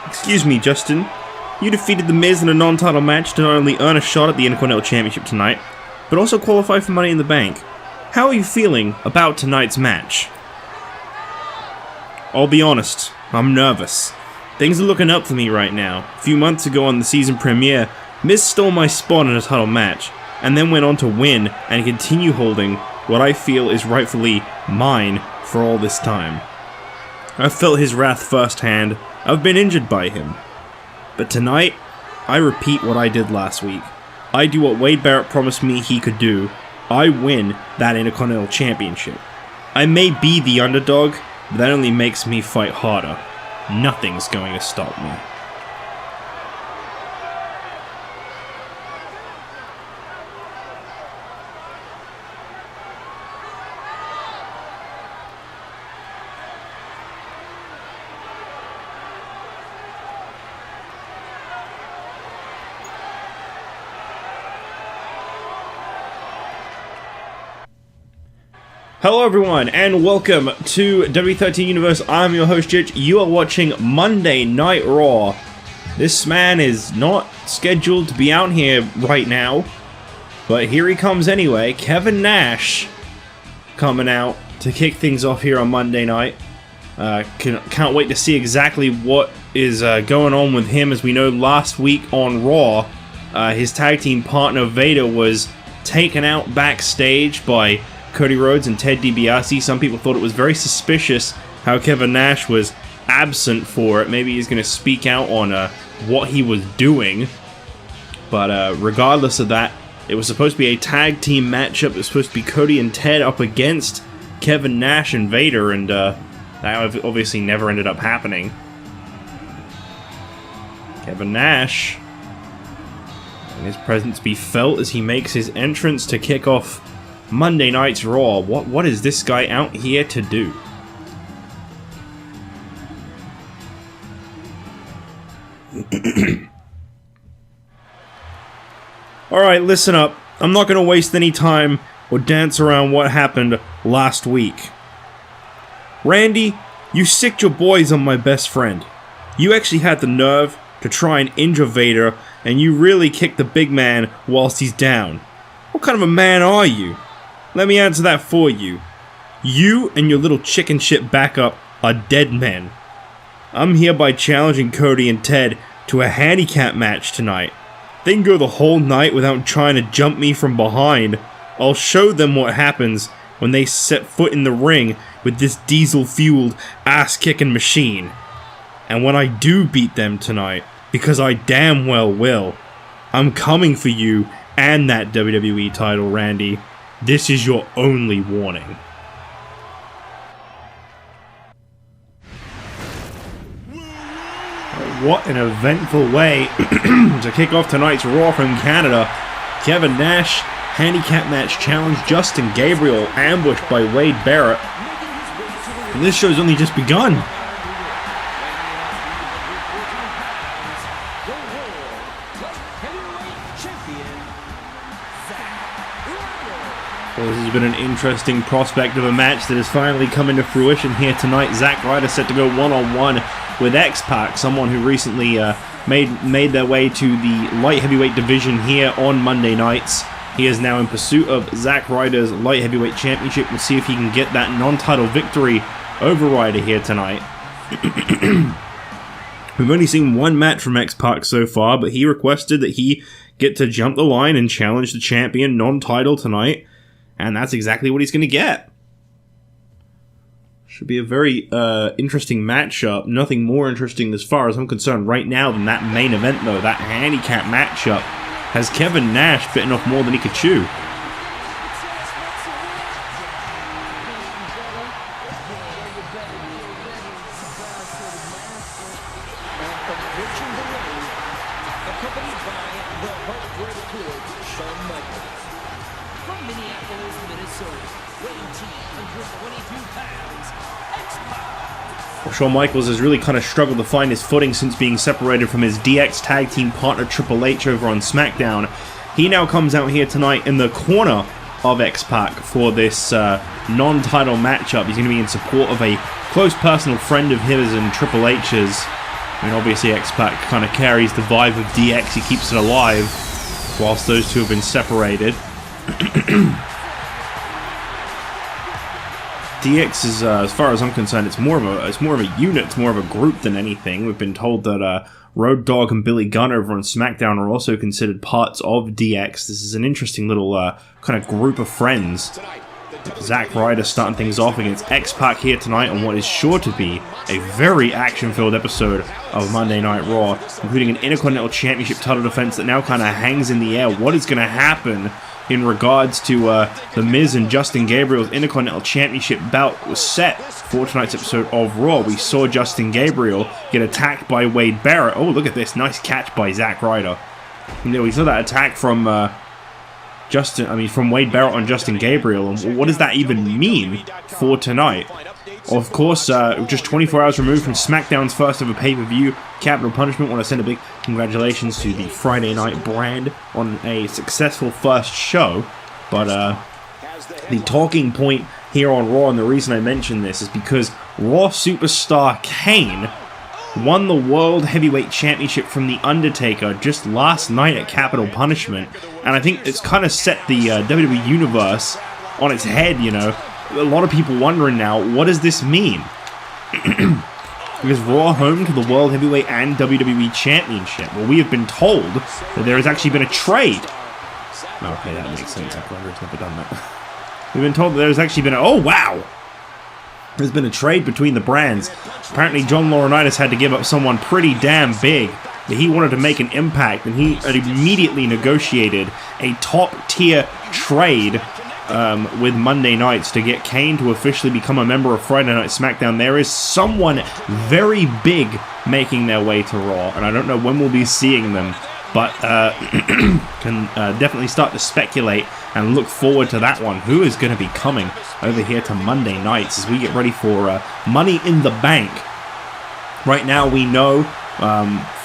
Excuse me, Justin. You defeated The Miz in a non-title match to not only earn a shot at the Intercontinental Championship tonight, but also qualify for Money in the Bank. How are you feeling about tonight's match? I'll be honest, I'm nervous. Things are looking up for me right now. A few months ago on the season premiere, Miz stole my spot in a title match, and then went on to win and continue holding what I feel is rightfully mine for all this time. I've felt his wrath firsthand. I've been injured by him. But tonight, I repeat what I did last week. I do what Wade Barrett promised me he could do. I win that Intercontinental Championship. I may be the underdog, but that only makes me fight harder. Nothing's going to stop me. Hello everyone, and welcome to W13 Universe. I'm your host, Jitch. You are watching Monday Night Raw. This man is not scheduled to be out here right now, but here he comes anyway. Kevin Nash coming out to kick things off here on Monday night. Can't wait to see exactly what is going on with him. As we know, last week on Raw, his tag team partner Vader was taken out backstage by Cody Rhodes and Ted DiBiase. Some people thought it was very suspicious how Kevin Nash was absent for it. Maybe he's going to speak out on what he was doing. But regardless of that, it was supposed to be a tag team matchup. It was supposed to be Cody and Ted up against Kevin Nash and Vader, and that obviously never ended up happening. Kevin Nash, and his presence be felt as he makes his entrance to kick off Monday Night's Raw. What is this guy out here to do? Alright, listen up. I'm not going to waste any time or dance around what happened last week. Randy, you sicked your boys on my best friend. You actually had the nerve to try and injure Vader, and you really kicked the big man whilst he's down. What kind of a man are you? Let me answer that for you. You and your little chicken shit backup are dead men. I'm hereby challenging Cody and Ted to a handicap match tonight. They can go the whole night without trying to jump me from behind. I'll show them what happens when they set foot in the ring with this diesel-fueled, ass-kicking machine. And when I do beat them tonight, because I damn well will, I'm coming for you and that WWE title, Randy. This is your only warning. What an eventful way to kick off tonight's Raw from Canada. Kevin Nash, Handicap Match challenge. Justin Gabriel ambushed by Wade Barrett. And this show's only just begun. Well, this has been an interesting prospect of a match that has finally come into fruition here tonight. Zack Ryder set to go one-on-one with X-Pac, someone who recently made their way to the light heavyweight division here on Monday nights. He is now in pursuit of Zack Ryder's light heavyweight championship. We'll see if he can get that non-title victory over Ryder here tonight. We've only seen one match from X-Pac so far, but he requested that he get to jump the line and challenge the champion non-title tonight. And that's exactly what he's going to get. Should be a very interesting matchup. Nothing more interesting as far as I'm concerned right now than that main event, though. That handicap matchup has Kevin Nash bitten off more than he could chew. Shawn Michaels has really kind of struggled to find his footing since being separated from his DX tag team partner Triple H over on SmackDown. He now comes out here tonight in the corner of X-Pac for this non-title matchup. He's going to be in support of a close personal friend of his and Triple H's. I mean, obviously X-Pac kind of carries the vibe of DX. He keeps it alive whilst those two have been separated. DX is, as far as I'm concerned, it's more of a unit, it's more of a group than anything. We've been told that Road Dogg and Billy Gunn over on SmackDown are also considered parts of DX. This is an interesting little kind of group of friends. Zack Ryder starting things off against X-Pac here tonight on what is sure to be a very action-filled episode of Monday Night Raw, including an Intercontinental Championship title defense that now kind of hangs in the air. What is going to happen in regards to The Miz and Justin Gabriel's Intercontinental Championship bout was set for tonight's episode of Raw. We saw Justin Gabriel get attacked by Wade Barrett. Oh, look at this. Nice catch by Zack Ryder. You know, we saw that attack from from Wade Barrett on Justin Gabriel. And what does that even mean for tonight? Of course, just 24 hours removed from SmackDown's first ever pay-per-view, Capital Punishment. Want to send a big congratulations to the Friday Night brand on a successful first show. But the talking point here on Raw, and the reason I mention this is because Raw superstar Kane won the World Heavyweight Championship from The Undertaker just last night at Capital Punishment. And I think it's kind of set the WWE Universe on its head, you know. A lot of people wondering now, what does this mean? Because Raw home to the World Heavyweight and WWE Championship. Well, we have been told that there has actually been a trade. Okay, that makes sense. Zack Ryder's never done that. We've been told that there's actually been a... Oh, wow! There's been a trade between the brands. Apparently, John Laurinaitis had to give up someone pretty damn big. But he wanted to make an impact, and he immediately negotiated a top-tier trade with Monday Nights to get Kane to officially become a member of Friday Night SmackDown. There is someone very big making their way to Raw, and I don't know when we'll be seeing them, but can definitely start to speculate and look forward to that one. Who is going to be coming over here to Monday Nights as we get ready for Money in the Bank? Right now we know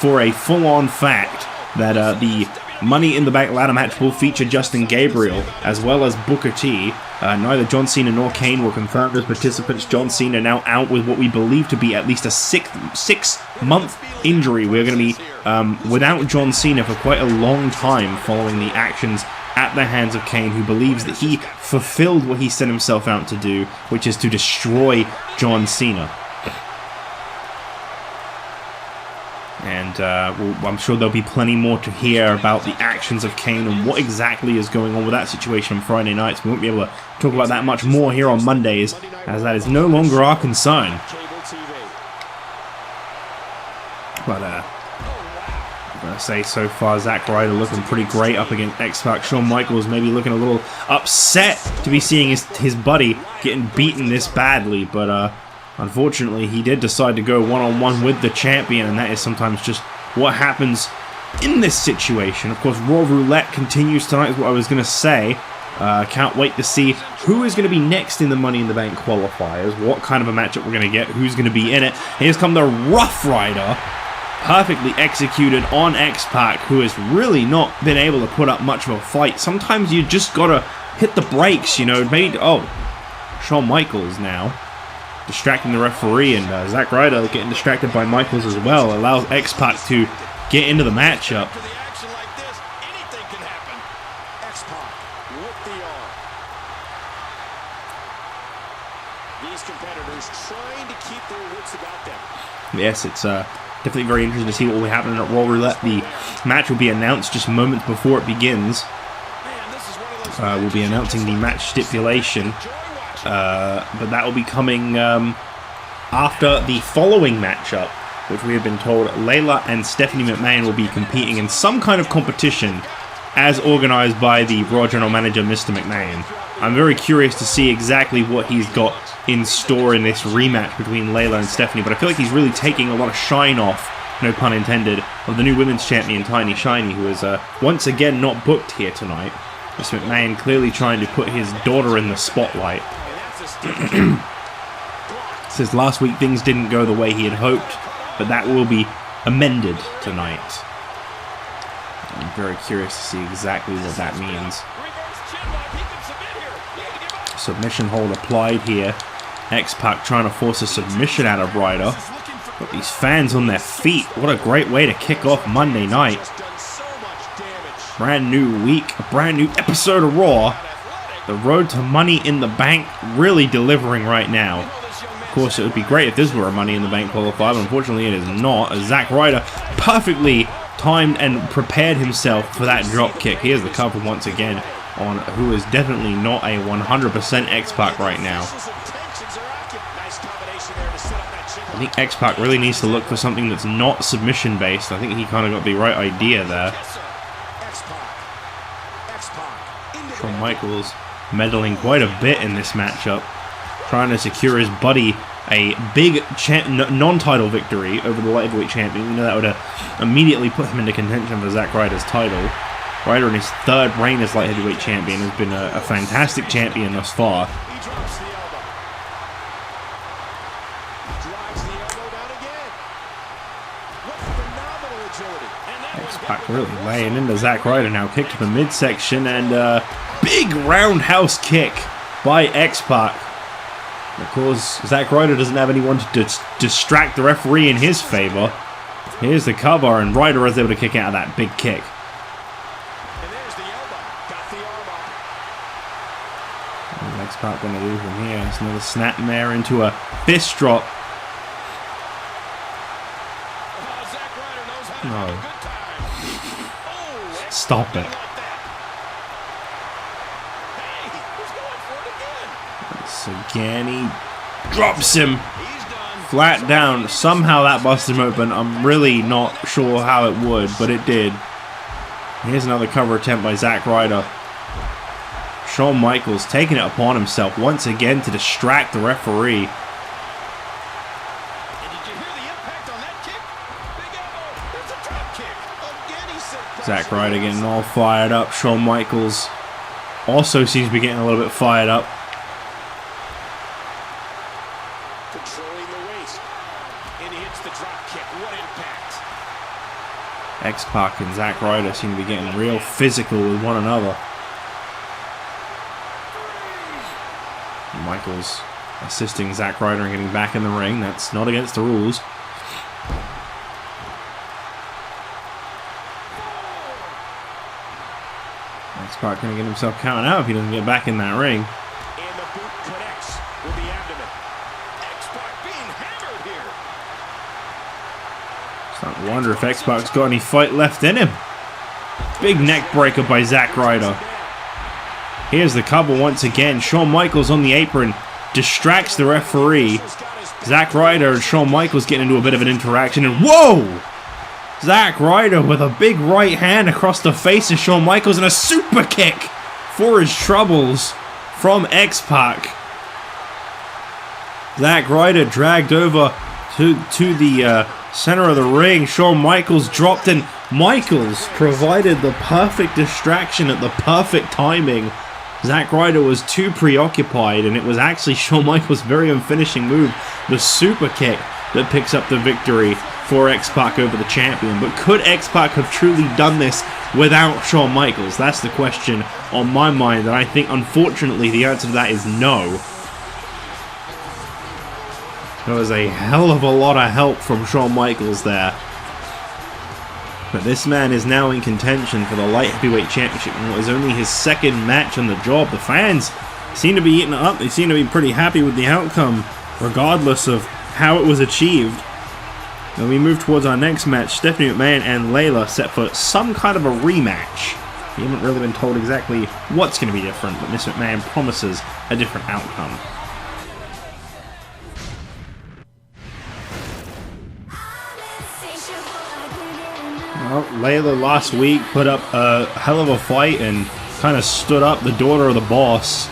for a full-on fact that the Money in the Bank ladder match will feature Justin Gabriel as well as Booker T. Neither John Cena nor Kane were confirmed as participants. John Cena now out with what we believe to be at least a six-month injury. We're going to be without John Cena for quite a long time following the actions at the hands of Kane, who believes that he fulfilled what he set himself out to do, which is to destroy John Cena. And I'm sure there'll be plenty more to hear about the actions of Kane and what exactly is going on with that situation on Friday nights. We won't be able to talk about that much more here on Mondays, as that is no longer our concern. But I'm going to say so far, Zack Ryder looking pretty great up against X-Pac. Shawn Michaels maybe looking a little upset to be seeing his buddy getting beaten this badly, but unfortunately, he did decide to go one-on-one with the champion, and that is sometimes just what happens in this situation. Of course, Raw Roulette continues tonight, is what I was going to say. Can't wait to see who is going to be next in the Money in the Bank qualifiers, what kind of a matchup we're going to get, who's going to be in it. Here's come the Rough Rider, perfectly executed on X-Pac, who has really not been able to put up much of a fight. Sometimes you just got to hit the brakes, you know. Maybe, oh, Shawn Michaels now distracting the referee, and Zack Ryder getting distracted by Michaels as well allows X-Pac to get into the matchup. Yes, it's definitely very interesting to see what will be happening at Raw Roulette. The match will be announced just moments before it begins. We'll be announcing the match stipulation. But that will be coming after the following matchup, which we have been told Layla and Stephanie McMahon will be competing in some kind of competition as organized by the Raw General Manager, Mr. McMahon. I'm very curious to see exactly what he's got in store in this rematch between Layla and Stephanie, but I feel like he's really taking a lot of shine off, no pun intended, of the new women's champion, Tiny Shiny, who is once again not booked here tonight. Mr. McMahon clearly trying to put his daughter in the spotlight. Says last week things didn't go the way he had hoped, but that will be amended tonight. I'm very curious to see exactly what that means. Submission hold applied here. X-Pac trying to force a submission out of Ryder. Got these fans on their feet. What a great way to kick off Monday night. Brand new week, a brand new episode of Raw. The road to Money in the Bank really delivering right now. Of course, it would be great if this were a Money in the Bank qualifier, but unfortunately it is not, as Zack Ryder perfectly timed and prepared himself for that drop kick. Here's the cover once again on who is definitely not a 100% X-Pac right now. I think X-Pac really needs to look for something that's not submission based. I think he kind of got the right idea there. Shawn Michaels meddling quite a bit in this matchup, trying to secure his buddy a big non-title victory over the light heavyweight champion. You know, that would immediately put him into contention for Zack Ryder's title. Ryder in his third reign as light heavyweight champion has been a fantastic champion thus far. X-Pac really laying into Zack Ryder now. Kick to the midsection and big roundhouse kick by X-Pac. Of course, Zack Ryder doesn't have anyone to distract the referee in his favor. Here's the cover, and Ryder is able to kick out of that big kick. And there's the elbow. Got the armbar. What's X-Pac going to do from here? It's another snapmare into a fist drop. Zack Ryder knows how to have a good time. Stop it. Again, he drops him flat down. Somehow that busted him open. I'm really not sure how it would, but it did. Here's another cover attempt by Zack Ryder. Shawn Michaels taking it upon himself once again to distract the referee. Zack Ryder getting all fired up. Shawn Michaels also seems to be getting a little bit fired up. X-Pac and Zack Ryder seem to be getting real physical with one another. Michaels assisting Zack Ryder and getting back in the ring. That's not against the rules. X-Pac going to get himself counted out if he doesn't get back in that ring. And the boot connects with the abdomen. X-Pac being hammered here. Starting to wonder if X-Pac's got any fight left in him. Big neck breaker by Zack Ryder. Here's the cover once again. Shawn Michaels on the apron distracts the referee. Zack Ryder and Shawn Michaels getting into a bit of an interaction, and whoa! Zack Ryder with a big right hand across the face of Shawn Michaels and a super kick for his troubles from X-Pac. Zack Ryder dragged over to the center of the ring. Shawn Michaels dropped, and Michaels provided the perfect distraction at the perfect timing. Zack Ryder was too preoccupied, and it was actually Shawn Michaels' very own finishing move, the super kick, that picks up the victory for X-Pac over the champion. But could X-Pac have truly done this without Shawn Michaels? That's the question on my mind, and I think unfortunately the answer to that is no. There was a hell of a lot of help from Shawn Michaels there. But this man is now in contention for the Light Heavyweight Championship in what is only his second match on the job. The fans seem to be eating it up. They seem to be pretty happy with the outcome, regardless of how it was achieved. Then we move towards our next match. Stephanie McMahon and Layla set for some kind of a rematch. We haven't really been told exactly what's going to be different, but Miss McMahon promises a different outcome. Well, Layla last week put up a hell of a fight and kind of stood up the daughter of the boss.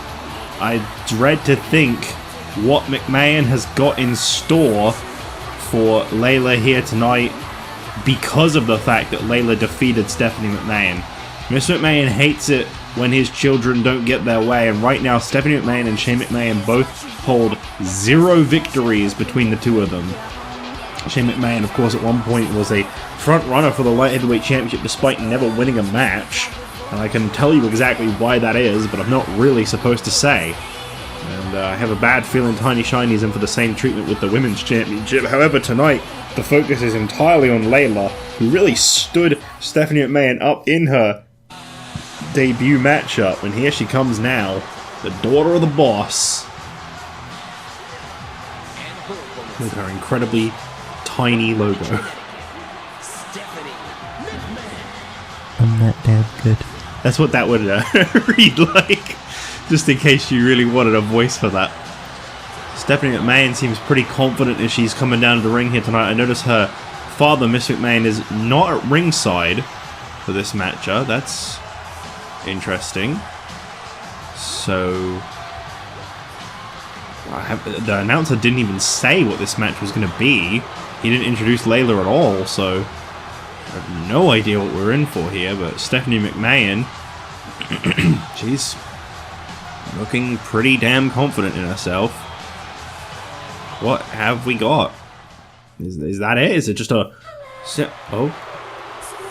I dread to think what McMahon has got in store for Layla here tonight because of the fact that Layla defeated Stephanie McMahon. Mr. McMahon hates it when his children don't get their way, and right now Stephanie McMahon and Shane McMahon both hold 0 victories between the two of them. Shane McMahon, of course, at one point was a front runner for the Light Heavyweight Championship despite never winning a match. And I can tell you exactly why that is, but I'm not really supposed to say. And I have a bad feeling Tiny Shiny's in for the same treatment with the Women's Championship. However, tonight, the focus is entirely on Layla, who really stood Stephanie McMahon up in her debut matchup. And here she comes now, the daughter of the boss, with her incredibly tiny logo. I'm that damn good. That's what that would read like, just in case you really wanted a voice for that. Stephanie McMahon seems pretty confident as she's coming down to the ring here tonight. I notice her father, Miss McMahon, is not at ringside for this matchup. That's interesting. So, the announcer didn't even say what this match was going to be. He didn't introduce Layla at all, so I have no idea what we're in for here. But Stephanie McMahon, she's looking pretty damn confident in herself. What have we got? Is that it? Is it just a... Oh.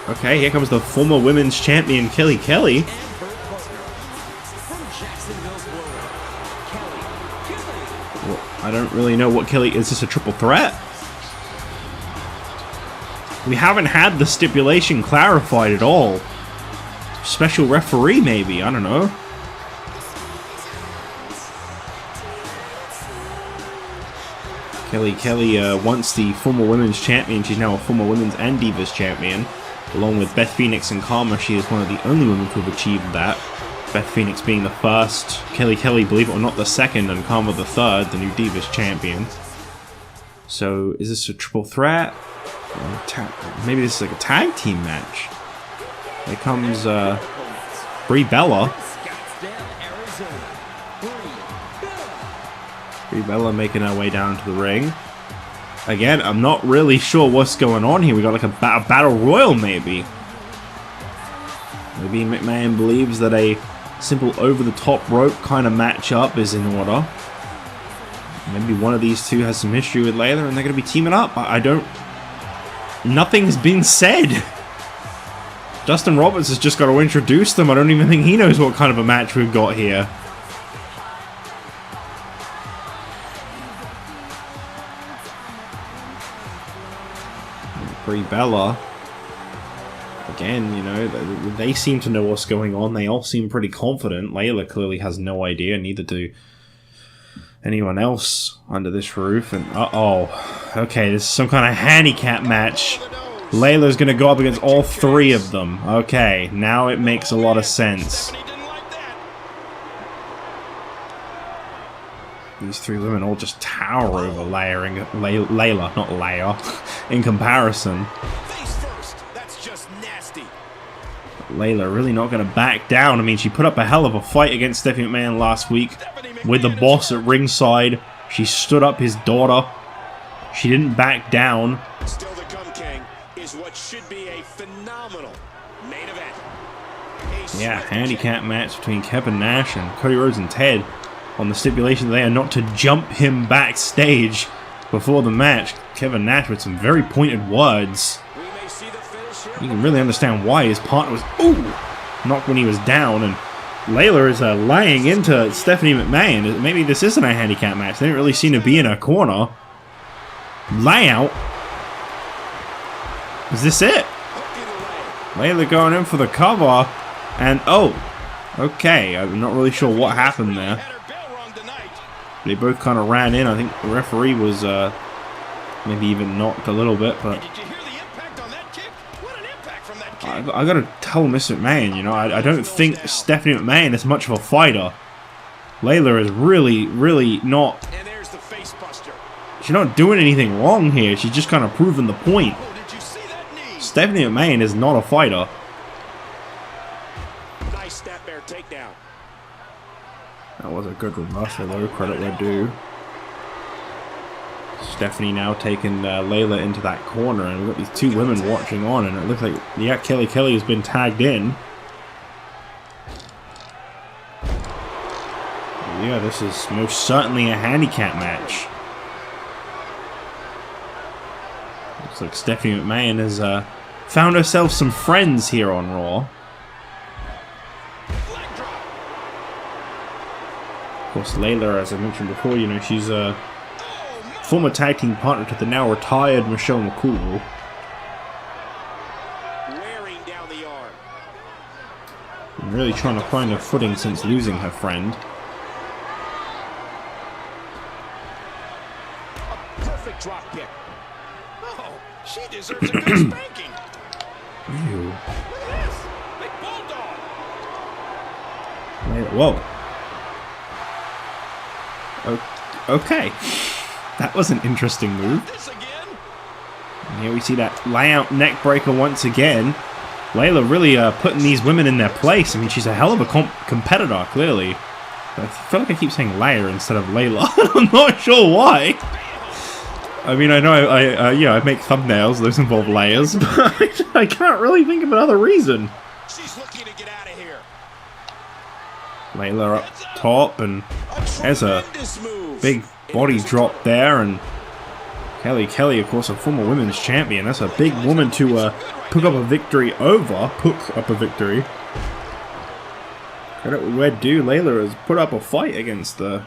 Okay, here comes the former women's champion, Kelly Kelly. Well, I don't really know what Kelly... Is this a triple threat? We haven't had the stipulation clarified at all. Special referee, maybe? I don't know. Kelly Kelly, once the former women's champion, she's now a former women's and divas champion. Along with Beth Phoenix and Karma, she is one of the only women to have achieved that. Beth Phoenix being the first, Kelly Kelly, believe it or not, the second, and Karma the third, the new divas champion. So, is this a triple threat? Maybe this is like a tag team match. Here comes Brie Bella. Brie Bella making her way down to the ring. Again, I'm not really sure what's going on here. We got like a battle royal, maybe. Maybe McMahon believes that a simple over-the-top rope kind of matchup is in order. Maybe one of these two has some history with Layla and they're going to be teaming up. I don't... Nothing's been said. Justin Roberts has just got to introduce them. I don't even think he knows what kind of a match we've got here. Brie Bella. Again, you know, they seem to know what's going on. They all seem pretty confident. Layla clearly has no idea, neither do anyone else under this roof. And uh-oh. Okay, this is some kind of handicap match. Layla's going to go up against all three of them. Okay, now it makes a lot of sense. These three women all just tower over Layla, not Leia, in comparison. Layla really not going to back down. I mean, she put up a hell of a fight against Stephanie McMahon last week with the boss at ringside. She stood up his daughter. She didn't back down. Still to come, King, is what should be a phenomenal main event. Yeah, handicap match between Kevin Nash and Cody Rhodes and Ted, on the stipulation they are not to jump him backstage before the match. Kevin Nash with some very pointed words. You can really understand why his partner was knocked when he was down, and Layla is laying into Stephanie McMahon. Maybe this isn't a handicap match. They didn't really seem to be in her corner. Layout. Is this it? Layla going in for the cover, and okay. I'm not really sure what happened there. They both kind of ran in. I think the referee was maybe even knocked a little bit, but I gotta tell Miss McMahon, you know, I don't think Stephanie McMahon is much of a fighter. Layla is really not. She's not doing anything wrong here. She's just kind of proving the point. Stephanie McMahon is not a fighter. Nice snapmare takedown. That was a good reversal, though. Credit where due. Stephanie now taking Layla into that corner, and we've got these two women watching on, and it looks like, yeah, Kelly has been tagged in. Yeah, this is most certainly a handicap match. Looks like Stephanie McMahon has found herself some friends here on Raw. Of course, Layla, as I mentioned before, you know, she's a former tag team partner to the now retired Michelle McCool. Wearing down the arm. And really trying to find her footing since losing her friend. A perfect drop kick. Oh, she deserves a good spanking. Ew. Look at this. Big bulldog. Whoa. Okay. That was an interesting move. This again. And here we see that layout neck breaker once again. Layla really putting these women in their place. I mean, she's a hell of a competitor, clearly. But I feel like I keep saying Layla instead of Layla. I'm not sure why. I mean, I know I make thumbnails, those involve layers, but I can't really think of another reason. She's looking to get out of here. Layla up top, and there's a Tremendous move. big body drop there, and Kelly, of course, a former women's champion. That's a big woman to pick up a victory over. Credit where due, Layla has put up a fight against the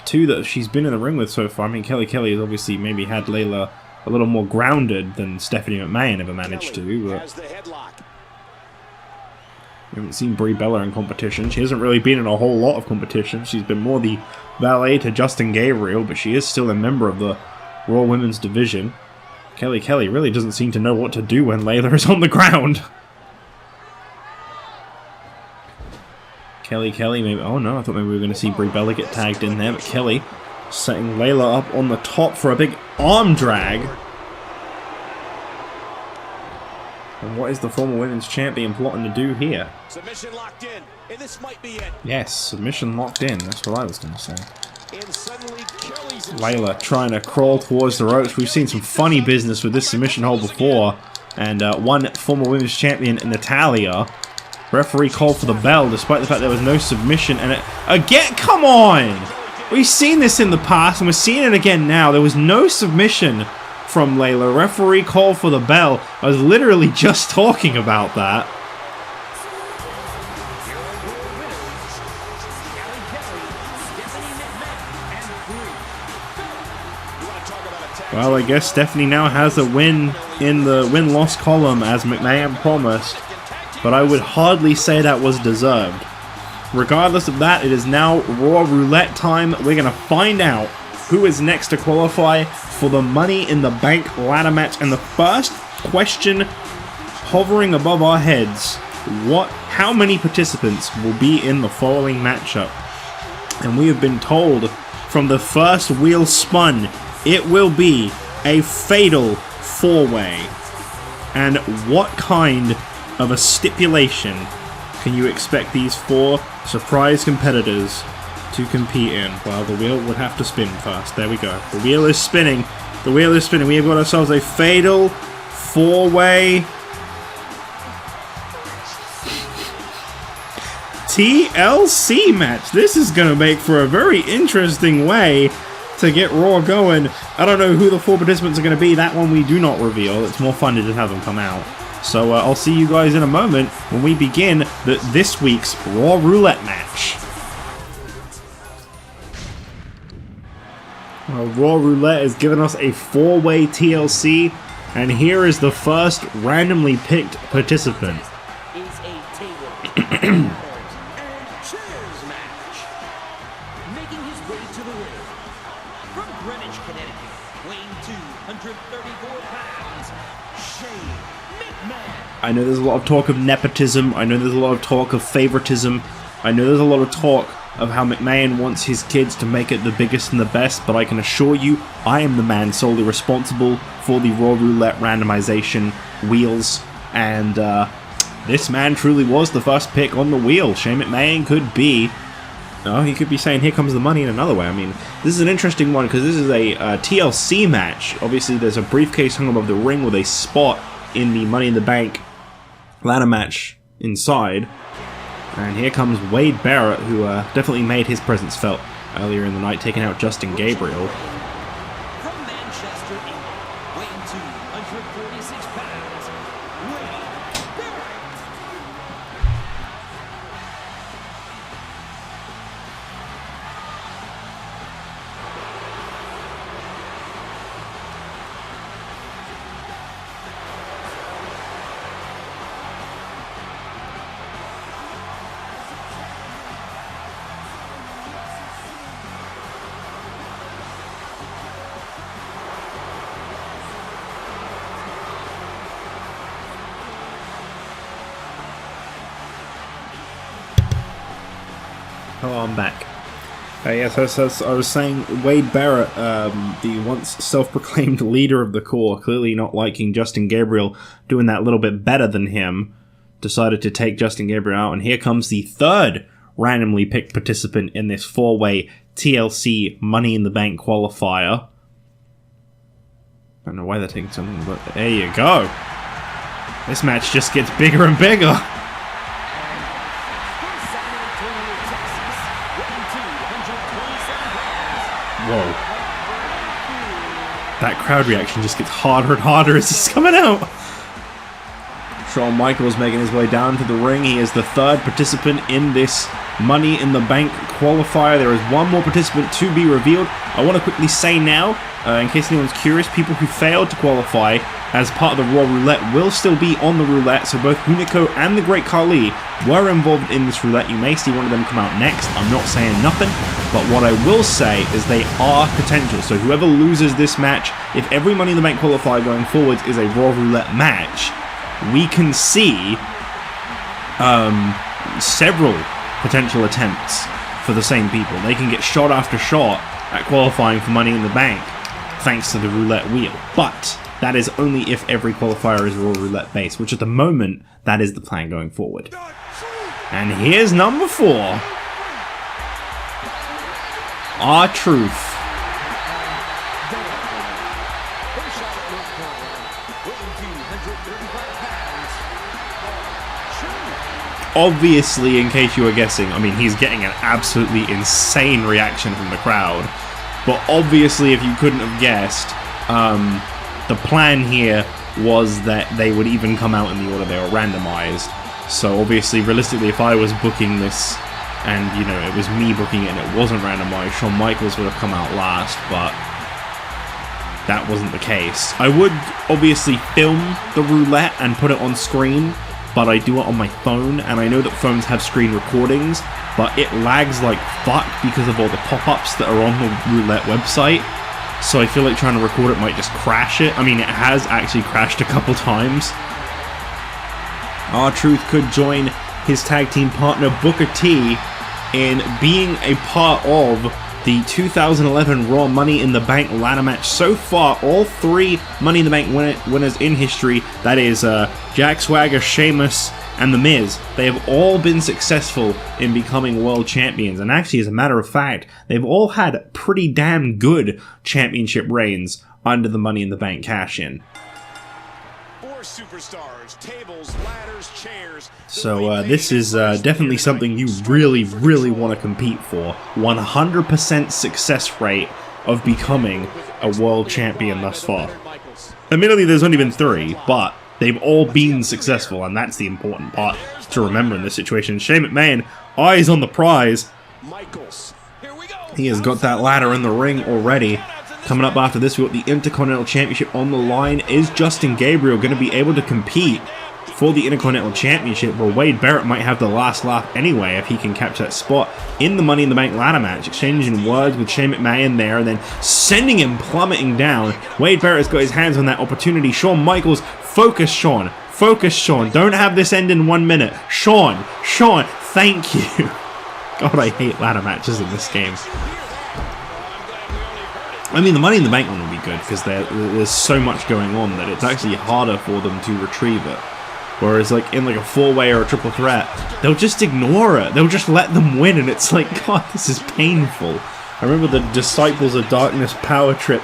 two that she's been in the ring with so far. I mean, Kelly has obviously maybe had Layla a little more grounded than Stephanie McMahon ever managed to, but Has the headlock. we haven't seen Brie Bella in competition. She hasn't really been in a whole lot of competition. She's been more the valet to Justin Gabriel, but she is still a member of the Raw Women's Division. Kelly really doesn't seem to know what to do when Layla is on the ground. Kelly, maybe. Oh no, I thought maybe we were going to see Brie Bella get tagged in there, but Kelly setting Layla up on the top for a big arm drag. And what is the former women's champion plotting to do here? Submission locked in, and this might be it. Yes, submission locked in. That's what I was going to say. And suddenly Kelly's in Layla trying to crawl towards the ropes. We've seen some funny business with this submission hold before. And one former women's champion, Natalya. Referee called for the bell despite the fact there was no submission. And again, come on! We've seen this in the past and we're seeing it again now. There was no submission from Layla. Referee called for the bell. I was literally just talking about that. Well, I guess Stephanie now has a win in the win-loss column as McMahon promised, but I would hardly say that was deserved. Regardless of that, it is now Raw Roulette time. We're going to find out who is next to qualify for the Money in the Bank ladder match. And the first question hovering above our heads, how many participants will be in the following matchup? And we have been told from the first wheel spun, it will be a fatal four-way. And what kind of a stipulation can you expect these four surprise competitors to compete in? Well, the wheel would have to spin first. There we go. The wheel is spinning. The wheel is spinning. We have got ourselves a fatal four-way TLC match. This is going to make for a very interesting way to get Raw going. I don't know who the four participants are going to be. That one we do not reveal. It's more fun to just have them come out. So I'll see you guys in a moment when we begin this week's Raw Roulette match. Raw Roulette has given us a four-way TLC, and here is the first randomly picked participant. Is a table and chairs match. Making his way to the ring from Greenwich, Connecticut, weighing 234 pounds, Shane McMahon. I know there's a lot of talk of nepotism. I know there's a lot of talk of favoritism. I know there's a lot of talk of how McMahon wants his kids to make it the biggest and the best, but I can assure you, I am the man solely responsible for the Raw Roulette randomization wheels, and this man truly was the first pick on the wheel. Shane McMahon could be, he could be saying, here comes the money in another way. I mean, this is an interesting one because this is a TLC match. Obviously, there's a briefcase hung above the ring with a spot in the Money in the Bank ladder match inside. And here comes Wade Barrett, who definitely made his presence felt earlier in the night, taking out Justin Gabriel. From Manchester, England, weighing 246 pounds, Wade Barrett. Hello, I'm back. Yes, as I was saying, Wade Barrett, the once self-proclaimed leader of the Corps, clearly not liking Justin Gabriel doing that little bit better than him, decided to take Justin Gabriel out, and here comes the third randomly picked participant in this four-way TLC Money in the Bank qualifier. I don't know why they're taking something, but there you go. This match just gets bigger and bigger. Whoa. That crowd reaction just gets harder and harder as he's coming out. Shawn Michaels making his way down to the ring. He is the third participant in this Money in the Bank qualifier. There is one more participant to be revealed. I want to quickly say now, in case anyone's curious, people who failed to qualify as part of the Raw Roulette will still be on the roulette. So both Hunico and the Great Khali were involved in this roulette. You may see one of them come out next. I'm not saying nothing, but what I will say is they are potential. So whoever loses this match, if every Money in the Bank qualifier going forwards is a Raw Roulette match, we can see several potential attempts for the same people. They can get shot after shot at qualifying for Money in the Bank thanks to the roulette wheel. But that is only if every qualifier is Raw Roulette based, which at the moment, that is the plan going forward. And here's number 4. R-Truth. Obviously, in case you were guessing, I mean, he's getting an absolutely insane reaction from the crowd. But obviously, if you couldn't have guessed, the plan here was that they would even come out in the order they were randomized. So obviously, realistically, if I was booking this, and, you know, it was me booking it and it wasn't randomized, Shawn Michaels would have come out last, but that wasn't the case. I would obviously film the roulette and put it on screen, but I do it on my phone, and I know that phones have screen recordings, but it lags like fuck because of all the pop-ups that are on the roulette website, so I feel like trying to record it might just crash it. I mean, it has actually crashed a couple times. R-Truth could join his tag team partner Booker T in being a part of the 2011 Raw Money in the Bank ladder match. So far, all 3 Money in the Bank winners in history, that is Jack Swagger, Sheamus, and The Miz, they have all been successful in becoming world champions. And actually, as a matter of fact, they've all had pretty damn good championship reigns under the Money in the Bank cash-in. 4 superstars, tables, ladders, chairs. So this is definitely something you really, really want to compete for. 100% success rate of becoming a world champion thus far. Admittedly, there's only been 3, but they've all been successful, and that's the important part to remember in this situation. Shane McMahon, eyes on the prize. He has got that ladder in the ring already. Coming up after this, we've got the Intercontinental Championship on the line. Is Justin Gabriel going to be able to compete for the Intercontinental Championship? Well, Wade Barrett might have the last laugh anyway if he can capture that spot in the Money in the Bank ladder match. Exchanging words with Shane McMahon there and then sending him plummeting down. Wade Barrett's got his hands on that opportunity. Shawn Michaels, focus Shawn. Focus Shawn. Don't have this end in 1 minute. Shawn, thank you. God, I hate ladder matches in this game. I mean, the Money in the Bank one will be good because there's so much going on that it's actually harder for them to retrieve it. Whereas, like, in like a 4-way or a triple threat, they'll just ignore it. They'll just let them win, and it's like, God, this is painful. I remember the Disciples of Darkness Power Trip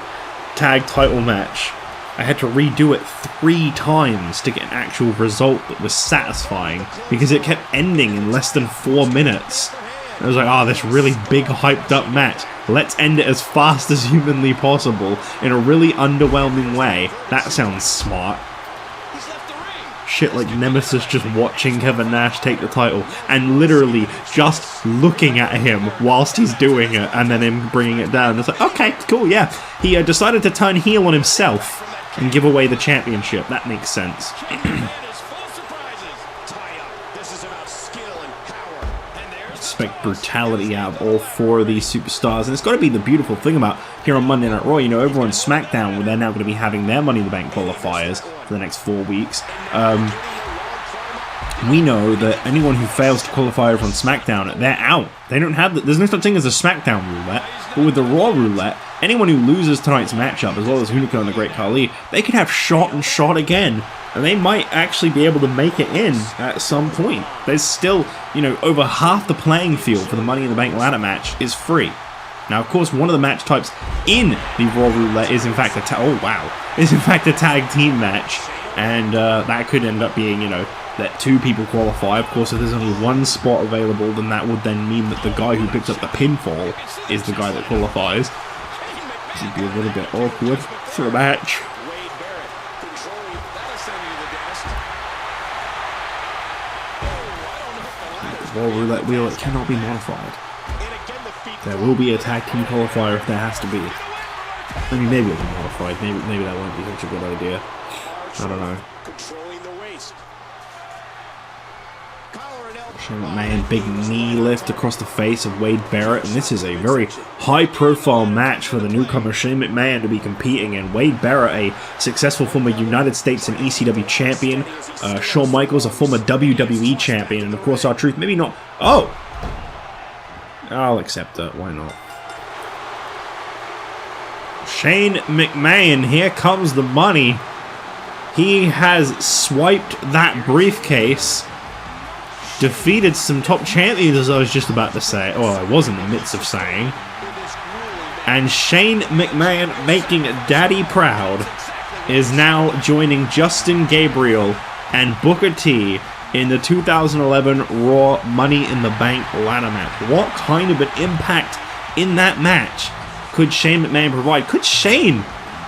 tag title match. I had to redo it 3 times to get an actual result that was satisfying because it kept ending in less than 4 minutes. I was like, oh, this really big hyped up match. Let's end it as fast as humanly possible in a really underwhelming way. That sounds smart. Shit like Nemesis just watching Kevin Nash take the title and literally just looking at him whilst he's doing it and then him bringing it down. It's like, okay, cool, yeah. He decided to turn heel on himself and give away the championship. That makes sense. Expect brutality out of all 4 of these superstars, and it's got to be the beautiful thing about here on Monday Night Raw. You know, over on SmackDown, where they're now going to be having their Money in the Bank qualifiers for the next 4 weeks. we know that anyone who fails to qualify from SmackDown, they're out. They don't have there's no such thing as a SmackDown roulette, but with the Raw roulette, anyone who loses tonight's matchup, as well as Hunico and the Great Khali, they could have shot and shot again, and they might actually be able to make it in at some point. There's still, you know, over half the playing field for the Money in the Bank ladder match is free. Now, of course, one of the match types in the Raw roulette is in fact a tag team match, and that could end up being, you know, that 2 people qualify. Of course, if there's only 1 spot available, then that would then mean that the guy who picks up the pinfall is the guy that qualifies. This would be a little bit awkward for a match. The Raw roulette wheel, it cannot be modified. There will be a tag team qualifier if there has to be. I mean, maybe it'll be modified. Maybe that won't be such a good idea. I don't know. Shane McMahon, big knee lift across the face of Wade Barrett, and this is a very high-profile match for the newcomer Shane McMahon to be competing in. Wade Barrett, a successful former United States and ECW champion. Shawn Michaels, a former WWE champion, and of course R-Truth, maybe not. Oh! I'll accept that, why not? Shane McMahon, here comes the money. He has swiped that briefcase, defeated some top champions, as I was just about to say, or I was in the midst of saying, and Shane McMahon, making Daddy proud, is now joining Justin Gabriel and Booker T in the 2011 Raw Money in the Bank ladder match. What kind of an impact in that match could Shane McMahon provide? Could Shane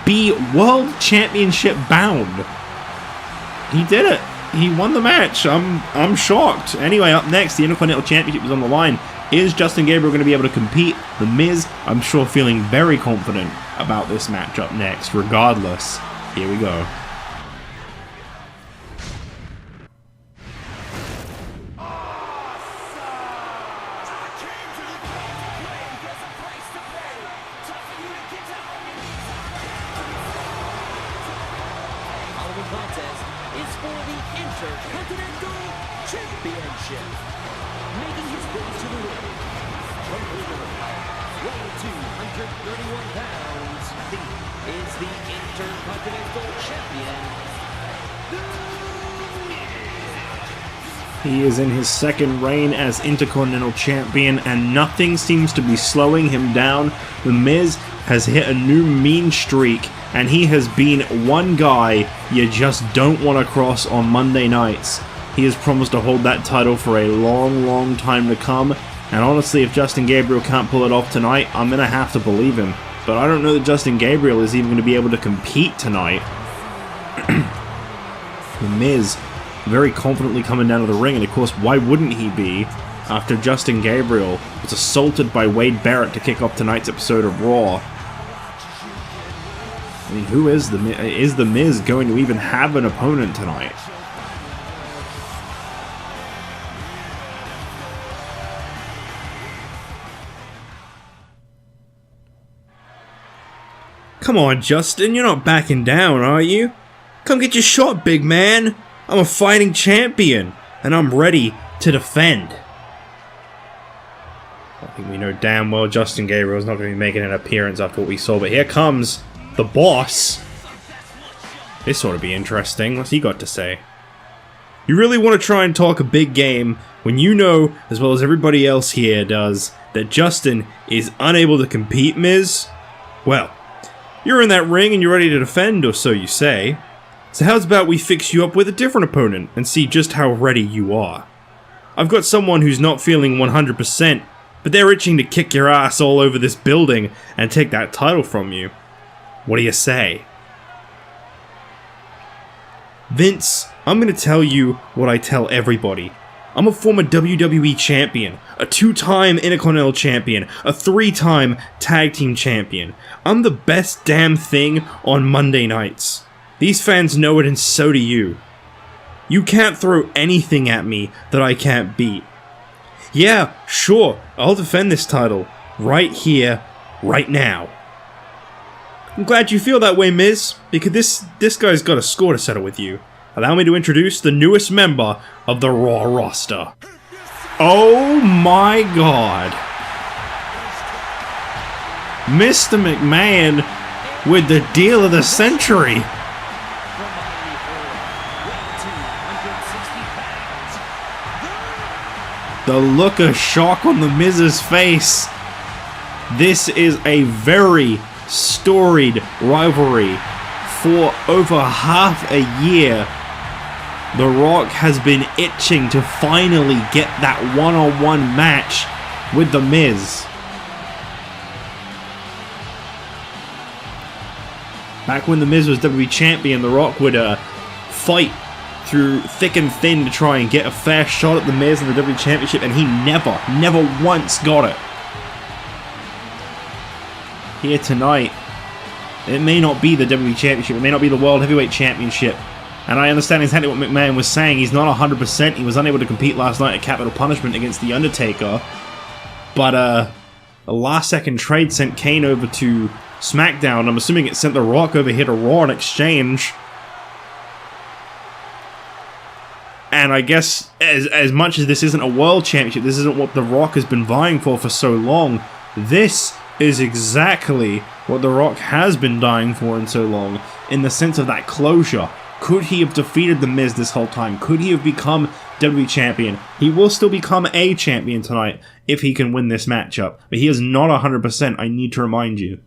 be World Championship bound? He did it. He won the match. I'm shocked. Anyway, up next, the Intercontinental Championship is on the line. Is Justin Gabriel going to be able to compete? The Miz, I'm sure, feeling very confident about this match up next. Regardless, here we go. Is for the Intercontinental Championship. Making his way to the ring from weighing 231 pounds, he is the Intercontinental Champion. He is in his second reign as Intercontinental Champion, and nothing seems to be slowing him down. The Miz has hit a new mean streak, and he has been one guy you just don't want to cross on Monday nights. He has promised to hold that title for a long, long time to come, and honestly, if Justin Gabriel can't pull it off tonight, I'm going to have to believe him. But I don't know that Justin Gabriel is even going to be able to compete tonight. The Miz very confidently coming down to the ring, and of course, why wouldn't he be after Justin Gabriel was assaulted by Wade Barrett to kick off tonight's episode of Raw? I mean, who is the Miz going to even have an opponent tonight? Come on, Justin, you're not backing down, are you? Come get your shot, big man. I'm a fighting champion, and I'm ready to defend. I think we know damn well Justin Gabriel is not going to be making an appearance after what we saw, but here comes the boss. This ought to be interesting. What's he got to say? You really want to try and talk a big game when you know, as well as everybody else here does, that Justin is unable to compete, Miz? Well, you're in that ring and you're ready to defend, or so you say. So how's about we fix you up with a different opponent and see just how ready you are? I've got someone who's not feeling 100%, but they're itching to kick your ass all over this building and take that title from you. What do you say? Vince, I'm going to tell you what I tell everybody. I'm a former WWE champion, a 2-time Intercontinental champion, a 3-time tag team champion. I'm the best damn thing on Monday nights. These fans know it, and so do you. You can't throw anything at me that I can't beat. Yeah, sure, I'll defend this title. Right here, right now. I'm glad you feel that way, Miz, because this guy's got a score to settle with you. allow me to introduce the newest member of the Raw roster. Oh my god. Mr. McMahon with the deal of the century. The look of shock on the Miz's face. This is a very storied rivalry. For over half a year, The Rock has been itching to finally get that one-on-one match with The Miz. Back when The Miz was WWE Champion, The Rock would fight through thick and thin to try and get a fair shot at The Miz in the WWE Championship, and he never once got it. Here tonight, it may not be the WWE Championship, it may not be the World Heavyweight Championship, and I understand exactly what McMahon was saying. He's not 100%, he was unable to compete last night at Capital Punishment against The Undertaker, but a last-second trade sent Kane over to SmackDown. I'm assuming it sent The Rock over here to Raw in exchange. And I guess, as much as this isn't a world championship, this isn't what The Rock has been vying for so long, this is exactly what The Rock has been dying for in so long, in the sense of that closure. Could he have defeated The Miz this whole time? Could he have become WWE Champion? He will still become a champion tonight if he can win this matchup, but he is not 100%, I need to remind you.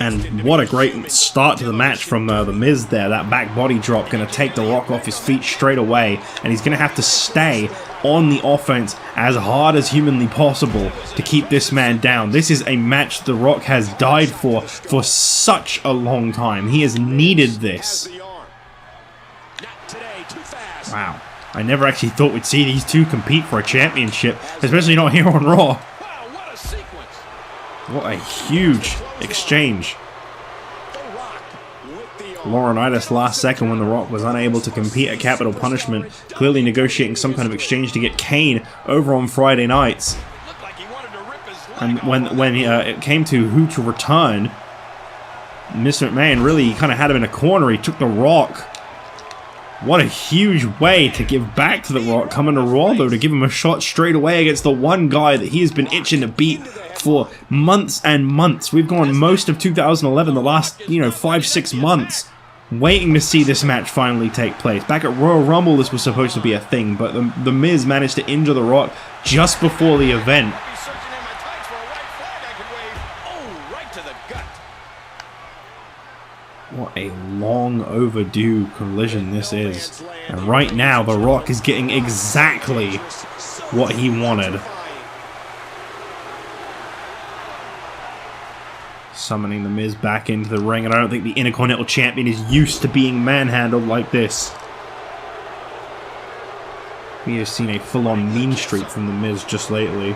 And what a great start to the match from The Miz there. That back body drop going to take The Rock off his feet straight away. And he's going to have to stay on the offense as hard as humanly possible to keep this man down. This is a match The Rock has died for such a long time. He has needed this. Wow. I never actually thought we'd see these two compete for a championship, especially not here on Raw. What a huge exchange. Laurinaitis last second when The Rock was unable to compete at Capital Punishment, clearly negotiating some kind of exchange to get Kane over on Friday nights. And when it came to who to return, Mr. McMahon really kind of had him in a corner. He took The Rock. What a huge way to give back to The Rock, coming to Raw though, to give him a shot straight away against the one guy that he has been itching to beat for months and months. We've gone most of 2011, the last, 5-6 months, waiting to see this match finally take place. Back at Royal Rumble, this was supposed to be a thing, but the Miz managed to injure The Rock just before the event. What a long overdue collision this is. And right now, The Rock is getting exactly what he wanted. Summoning The Miz back into the ring, and I don't think the Intercontinental Champion is used to being manhandled like this. We have seen a full-on mean streak from The Miz just lately.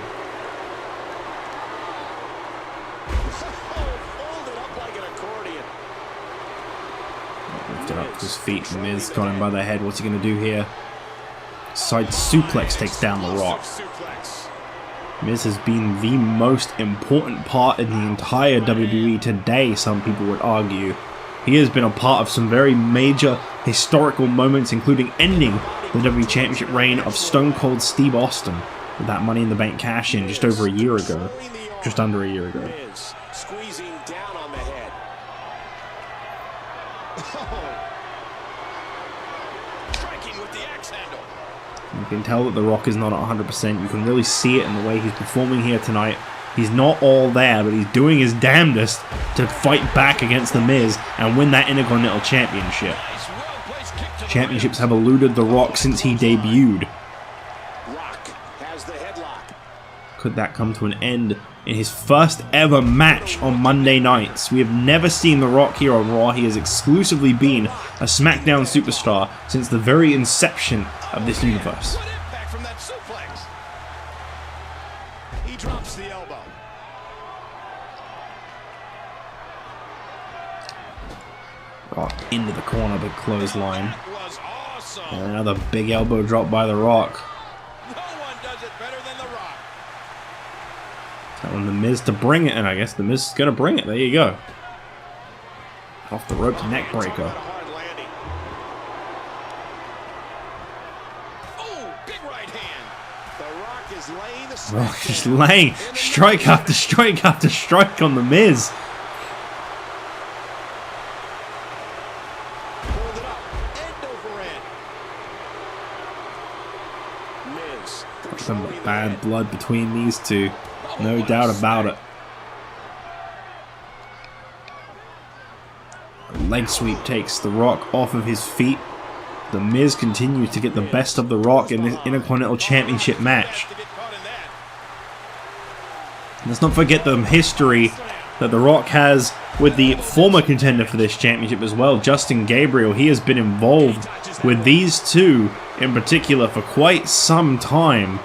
Lifted up to his feet, The Miz got him by the head. What's he going to do here? Side suplex takes down The Rock. Miz has been the most important part in the entire WWE today, some people would argue. He has been a part of some very major historical moments, including ending the WWE Championship reign of Stone Cold Steve Austin with that Money in the Bank cash-in just over a year ago. Just under a year ago. Squeezing down on the head. Striking with the axe handle. You can tell that The Rock is not at 100%. You can really see it in the way he's performing here tonight. He's not all there, but he's doing his damnedest to fight back against The Miz and win that Intercontinental Championship. Championships have eluded The Rock since he debuted. Rock has the headlock. Could that come to an end in his first ever match on Monday nights? We have never seen The Rock here on Raw. He has exclusively been a SmackDown superstar since the very inception of this universe. What impact from that suplex? He drops the elbow. Rock into the corner, big clothesline. That was awesome. And another big elbow drop by The Rock. No one does it better than The Rock. Telling The Miz to bring it, and I guess The Miz is going to bring it. There you go. Off the ropes, neck breaker. Hard landing. Oh, big right hand. The Rock is laying the Rock just laying strike after strike after strike on the Miz. Pulled it up, end over end. Miz Some controlling the bad head. blood between these two. No doubt about it. A leg sweep takes The Rock off of his feet. The Miz continues to get the best of The Rock in this Intercontinental Championship match. To get caught in that. Let's not forget the history that The Rock has with the former contender for this championship as well, Justin Gabriel. He has been involved with these two in particular for quite some time.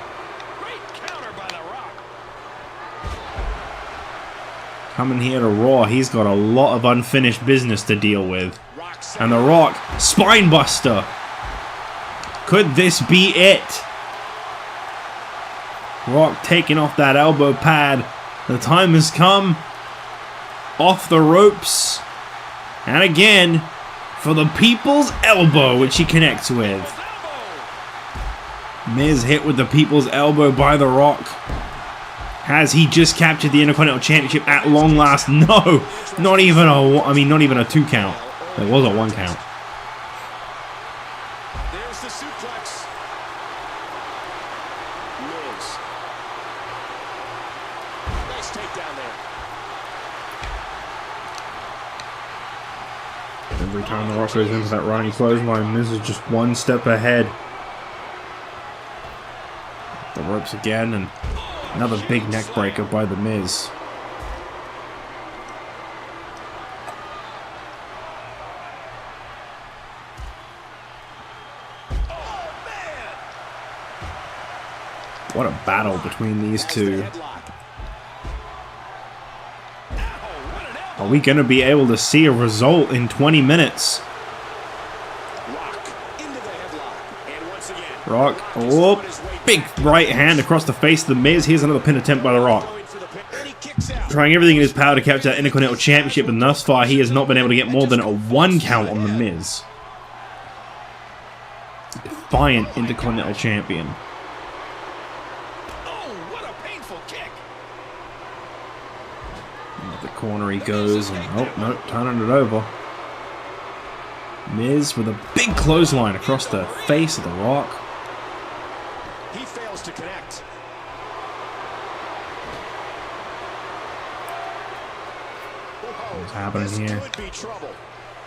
Great counter by the Rock. Coming here to Raw, he's got a lot of unfinished business to deal with. Rock And The Rock, spinebuster. Could this be it? Rock taking off that elbow pad. The time has come. Off the ropes. And again, for the people's elbow, which he connects with. Miz hit with the people's elbow by The Rock. Has he just captured the Intercontinental Championship at long last? No, not even a 2 count. There was a 1 count. There's the suplex. Miz. Nice takedown there. Every time The Rock goes into that running clothesline, Miz is just one step ahead. The ropes again, and another big neck breaker by The Miz. What a battle between these two. Are we going to be able to see a result in 20 minutes? Rock into the headlock. And once again, Rock, whoop, big right hand across the face of The Miz. Here's another pin attempt by The Rock. going for the pin. And he kicks out. Trying everything in his power to capture that Intercontinental Championship, and thus far he has not been able to get more than a 1 count on The Miz. Defiant Intercontinental Champion. Oh, what a painful kick. Into the corner he goes, and oh no, turning it over. Miz with a big clothesline across the face of The Rock. He fails to connect. What's happening This here? could be trouble.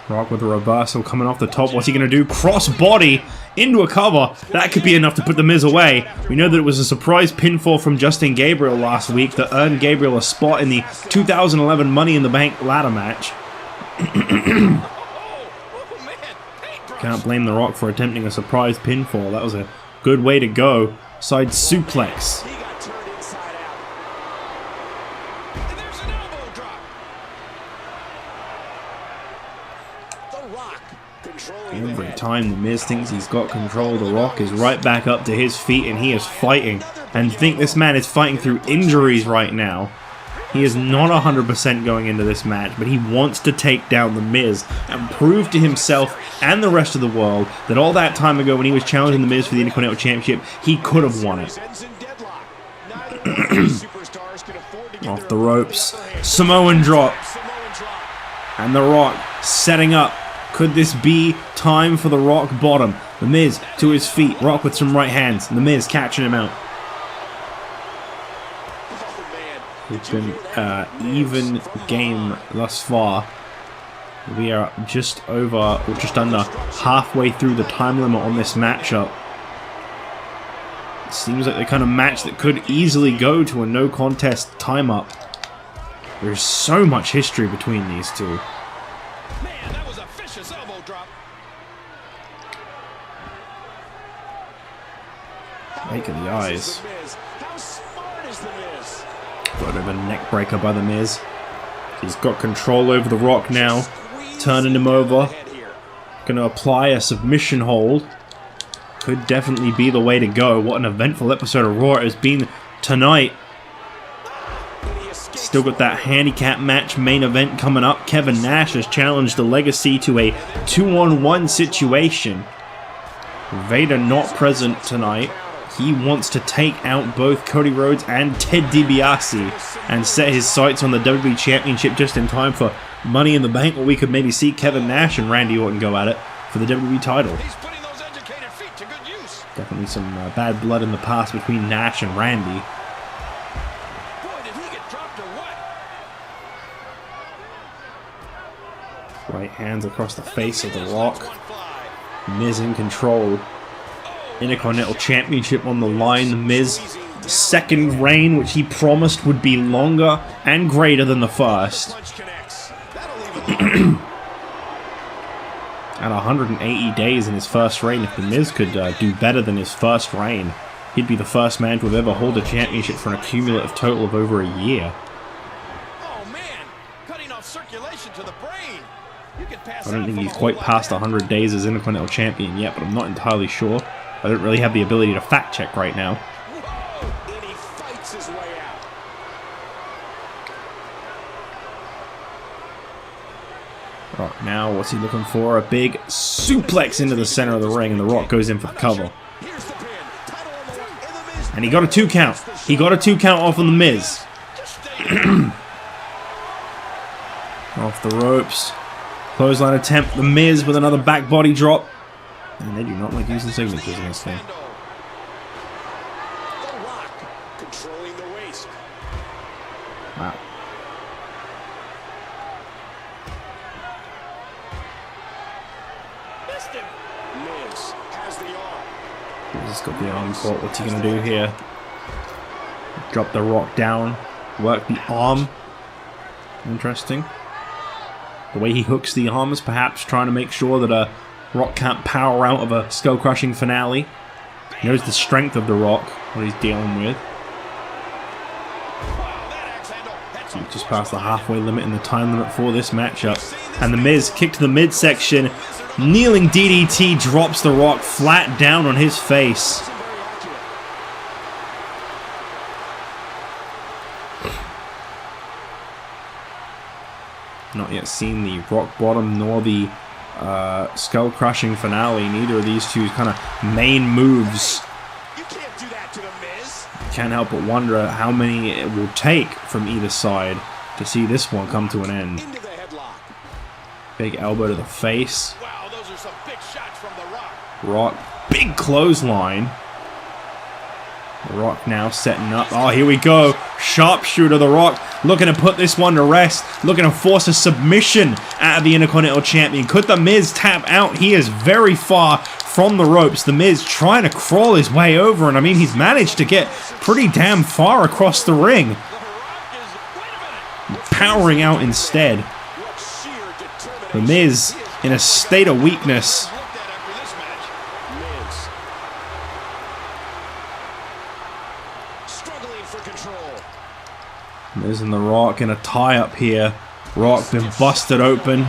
Rock with a reversal coming off the top. What's he going to do? Cross body into a cover. That could be enough to put The Miz away. We know that it was a surprise pinfall from Justin Gabriel last week that earned Gabriel a spot in the 2011 Money in the Bank ladder match. Can't blame The Rock for attempting a surprise pinfall. That was a good way to go. Side suplex. He got turned inside out. And there's an elbow drop. The Rock controlling the Every head. time The Miz thinks he's got control, The Rock is right back up to his feet and he is fighting. And think this man is fighting through injuries right now. He is not 100% going into this match, but he wants to take down The Miz and prove to himself and the rest of the world that all that time ago when he was challenging The Miz for the Intercontinental Championship, he could have won it. Ends in deadlock. Neither of these superstars can afford to get Off their the opponent ropes, the upper hand. Samoan drop, Samoan drop. and The Rock setting up. Could this be time for The Rock bottom? The Miz to his feet, Rock with some right hands, The Miz catching him out. Oh, man. It's been even game thus far. We are just over, or just under, halfway through the time limit on this matchup. It seems like the kind of match that could easily go to a no contest time up. There's so much history between these two. Man, that was a vicious elbow drop. Make of the eyes. The Miz. How smart is The Miz? Got a neck breaker by The Miz. He's got control over The Rock now. Turning him over. Gonna apply a submission hold. Could definitely be the way to go. What an eventful episode of Raw it has been tonight. Still got that handicap match main event coming up. Kevin Nash has challenged the Legacy to a 2-on-1 situation. Vader not present tonight. He wants to take out both Cody Rhodes and Ted DiBiase and set his sights on the WWE Championship just in time for Money in the Bank, or we could maybe see Kevin Nash and Randy Orton go at it for the WWE title. Definitely some bad blood in the past between Nash and Randy. Right hands across the face of The Rock. Miz in control. Intercontinental Championship on the line. The Miz second reign, which he promised would be longer and greater than the first. At 180 days in his first reign, if The Miz could do better than his first reign, he'd be the first man to have ever hold a championship for an accumulative total of over a year. I don't think he's quite past 100 days as Intercontinental Champion yet, but I'm not entirely sure. I don't really have the ability to fact check right now. And he fights his way out. Rock now, what's he looking for? A big suplex into the center of the ring, and The Rock goes in for the cover. And he got a 2 count. He got a 2 count off on The Miz. Off the ropes. Clothesline attempt. The Miz with another back body drop. And they do not like using signatures in this thing. Wow. He's just got the arm caught. What's he going to do here? Drop The Rock down. Work the arm. Interesting. The way he hooks the arms, perhaps trying to make sure that Rock can't power out of a skull-crushing finale. He knows the strength of The Rock, what he's dealing with. He's just past the halfway limit in the time limit for this matchup. And The Miz kick to the midsection. Kneeling DDT drops The Rock flat down on his face. Not yet seen the rock bottom nor the skull crushing finale. Neither of these two kind of main moves. You can't do that to The Miz. Can't help but wonder how many it will take from either side to see this one come to an end. Into the headlock. Big elbow to the face. Wow, those are some big shots from The Rock. Rock, big clothesline. The Rock now setting up. Oh, here we go. Sharpshooter, The Rock looking to put this one to rest. Looking to force a submission out of the Intercontinental Champion. Could The Miz tap out? He is very far from the ropes. The Miz trying to crawl his way over. And I mean, he's managed to get pretty damn far across the ring. Powering out instead. The Miz in a state of weakness. Miz and The Rock in a tie-up here. Rock been busted open.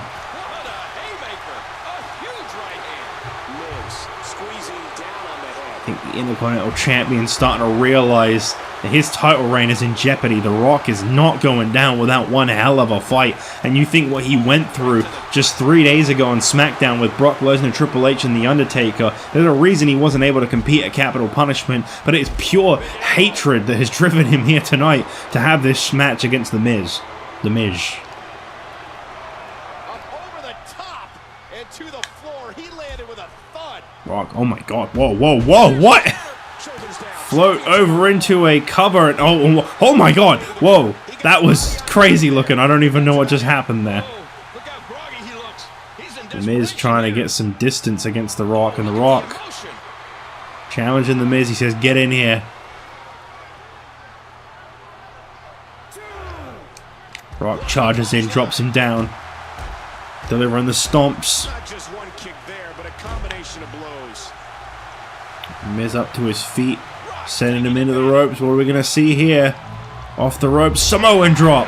I think the Intercontinental Champion starting to realize that his title reign is in jeopardy. The Rock is not going down without one hell of a fight. And you think what he went through just 3 days ago on SmackDown with Brock Lesnar, Triple H, and The Undertaker. There's a reason he wasn't able to compete at Capital Punishment, but it's pure hatred that has driven him here tonight to have this match against The Miz. The Miz. Over the top and to the floor. He landed with a thud. Rock, oh my god. Whoa, whoa, whoa, what? Float over into a cover. And, oh my god. Whoa. That was crazy looking. I don't even know what just happened there. The Miz trying to get some distance against The Rock. And The Rock challenging The Miz. He says, get in here. Rock charges in, drops him down. Delivering the stomps. Not just one kick there, but a combination of blows. Miz up to his feet. Sending him into the ropes. What are we going to see here? Off the ropes. Samoan drop.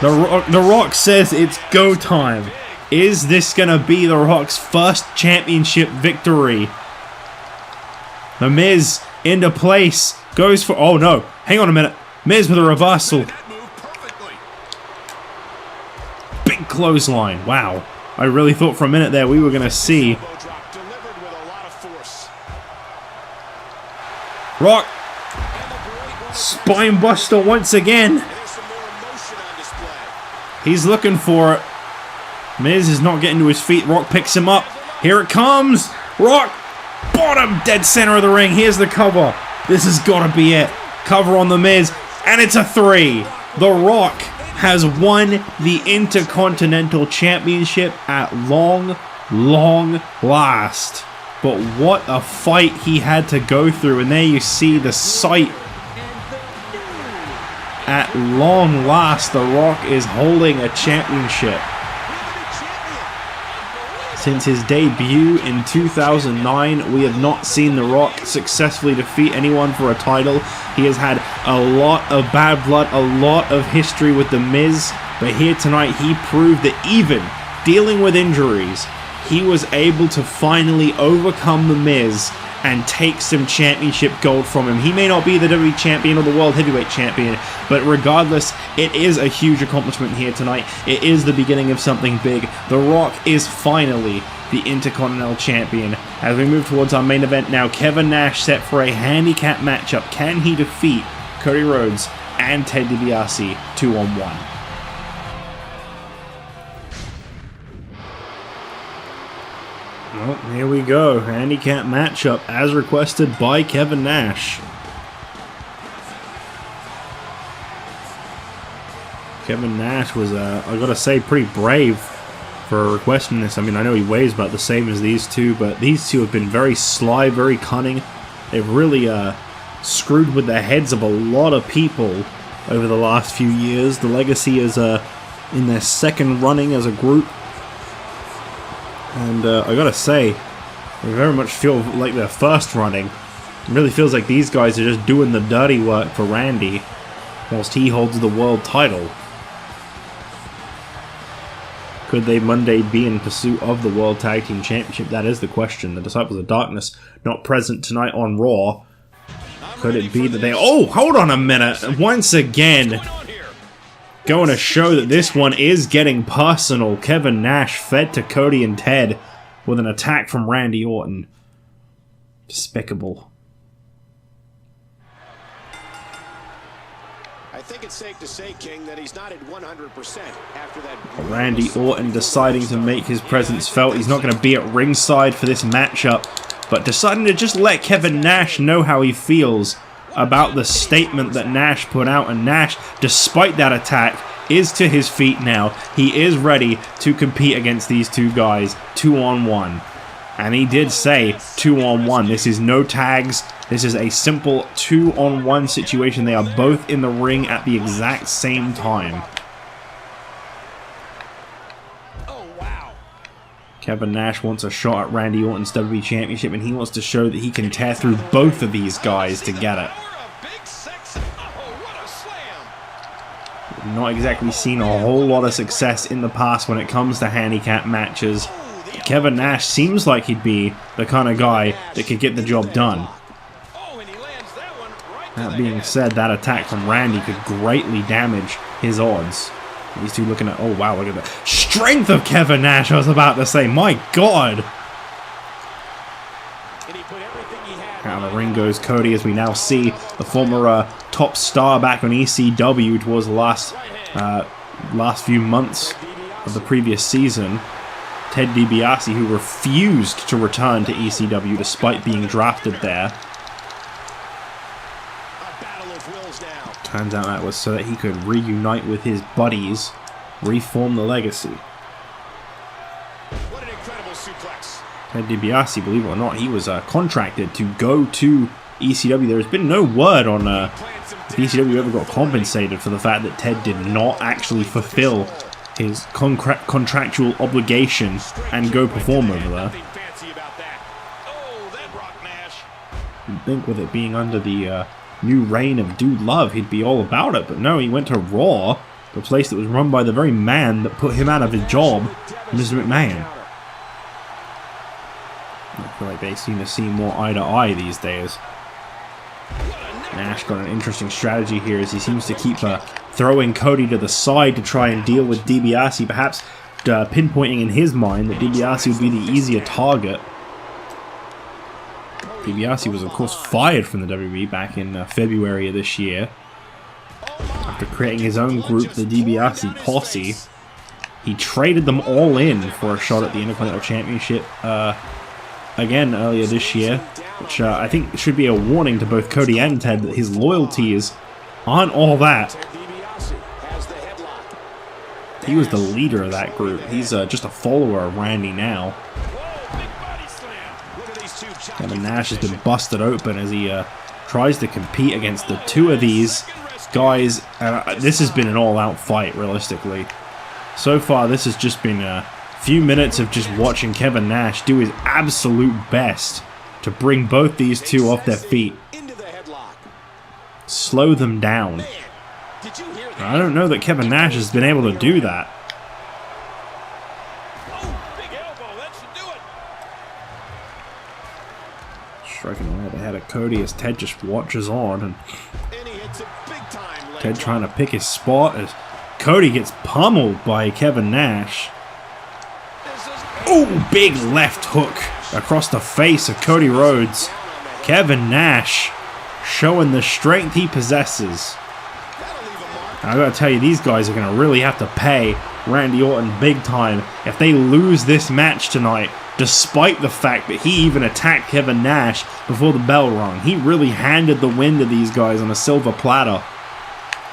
The Rock says it's go time. Is this going to be The Rock's first championship victory? The Miz into place. Goes for... Oh no. Hang on a minute. Miz with a reversal. big clothesline. Wow. I really thought for a minute there we were going to see Elbow drop delivered with a lot of force. Rock spine buster once again. There's some more emotion on display. He's looking for it. Miz is not getting to his feet. Rock picks him up. Here it comes. Rock, bottom dead center of the ring. Here's the cover. This has got to be it. Cover on the Miz, and it's a 3. The Rock has won the Intercontinental Championship at long last. But what a fight he had to go through, and there you see the sight. At long last, The Rock is holding a championship. Since his debut in 2009, we have not seen The Rock successfully defeat anyone for a title. He has had a lot of bad blood, a lot of history with The Miz, but here tonight he proved that even dealing with injuries, he was able to finally overcome The Miz and take some championship gold from him. He may not be the WWE champion or the World Heavyweight champion, but regardless, it is a huge accomplishment here tonight. It is the beginning of something big. The Rock is finally the Intercontinental Champion. As we move towards our main event now, Kevin Nash set for a handicap matchup. Can he defeat Cody Rhodes and Ted DiBiase 2-on-1? Well, here we go. Handicap matchup as requested by Kevin Nash. Kevin Nash was, I gotta say, pretty brave for requesting this. I mean, I know he weighs about the same as these two, but these two have been very sly, very cunning. They've really screwed with the heads of a lot of people over the last few years. The Legacy is in their second running as a group. And I gotta say, I very much feel like their first running. It really feels like these guys are just doing the dirty work for Randy, whilst he holds the world title. Could they Monday be in pursuit of the World Tag Team Championship? That is the question. The Disciples of Darkness not present tonight on Raw. Could it be that they... Oh, hold on a minute. Once again, going to show that this one is getting personal. Kevin Nash fed to Cody and Ted with an attack from Randy Orton. Despicable. I think it's safe to say, King, that he's not at 100% after that. Randy Orton deciding to make his presence felt. He's not going to be at ringside for this matchup, but deciding to just let Kevin Nash know how he feels about the statement that Nash put out. And Nash, despite that attack, is to his feet now. He is ready to compete against these two guys 2-on-1. And he did say 2-on-1. This is no tags. This is a simple 2-on-1 situation. They are both in the ring at the exact same time. Oh, wow. Kevin Nash wants a shot at Randy Orton's WWE Championship, and he wants to show that he can tear through both of these guys to get it. We've not exactly seen a whole lot of success in the past when it comes to handicap matches. Kevin Nash seems like he'd be the kind of guy that could get the job done. That being said, that attack from Randy could greatly damage his odds. These two looking at... Oh, wow, look at the strength of Kevin Nash, I was about to say. My God! Out of the ring goes Cody, as we now see the former top star back on ECW towards the last few months of the previous season. Ted DiBiase, who refused to return to ECW despite being drafted there. Turns out that was so that he could reunite with his buddies, reform the Legacy. What an incredible suplex. Ted DiBiase, believe it or not, he was contracted to go to ECW. There has been no word on if ECW ever got compensated for the fact that Ted did not actually fulfill his contractual obligation and go perform over there. You'd think with it being under the new reign of Dude Love, he'd be all about it, but no, he went to Raw, the place that was run by the very man that put him out of his job, Mr. McMahon. I feel like they seem to see more eye to eye these days. Nash got an interesting strategy here as he seems to keep throwing Cody to the side to try and deal with DiBiase, perhaps pinpointing in his mind that DiBiase would be the easier target. DiBiase was, of course, fired from the WWE back in February of this year. After creating his own group, the DiBiase Posse, he traded them all in for a shot at the Intercontinental Championship again earlier this year, which I think should be a warning to both Cody and Ted that his loyalties aren't all that. He was the leader of that group. He's just a follower of Randy now. Kevin Nash has been busted open as he tries to compete against the two of these guys. This has been an all-out fight, realistically. So far, this has just been a few minutes of just watching Kevin Nash do his absolute best to bring both these two off their feet. Slow them down. I don't know that Kevin Nash has been able to do that. Striking away at the head of Cody as Ted just watches on, and Ted trying to pick his spot as Cody gets pummeled by Kevin Nash. Oh, big left hook across the face of Cody Rhodes. Kevin Nash showing the strength he possesses. I gotta tell you, these guys are gonna really have to pay Randy Orton big time if they lose this match tonight, despite the fact that he even attacked Kevin Nash before the bell rung. He really handed the win to these guys on a silver platter.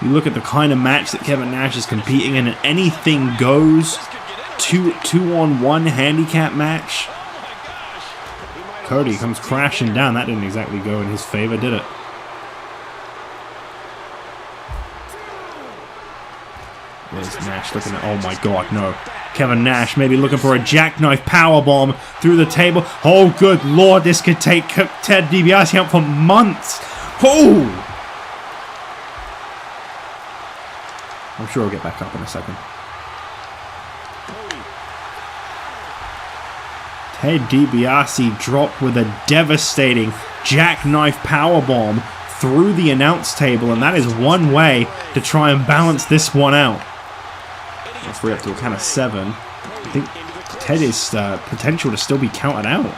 You look at the kind of match that Kevin Nash is competing in, and anything goes. Two-on-one handicap match. Cody comes crashing down. That didn't exactly go in his favor, did it? There's Nash looking at, oh my god, no. Kevin Nash maybe looking for a jackknife powerbomb through the table. Oh, good lord, this could take Ted DiBiase out for months. Oh! I'm sure he'll get back up in a second. Ted DiBiase dropped with a devastating jackknife powerbomb through the announce table, and that is one way to try and balance this one out. Referee up to a count of 7. I think Ted is potential to still be counted out.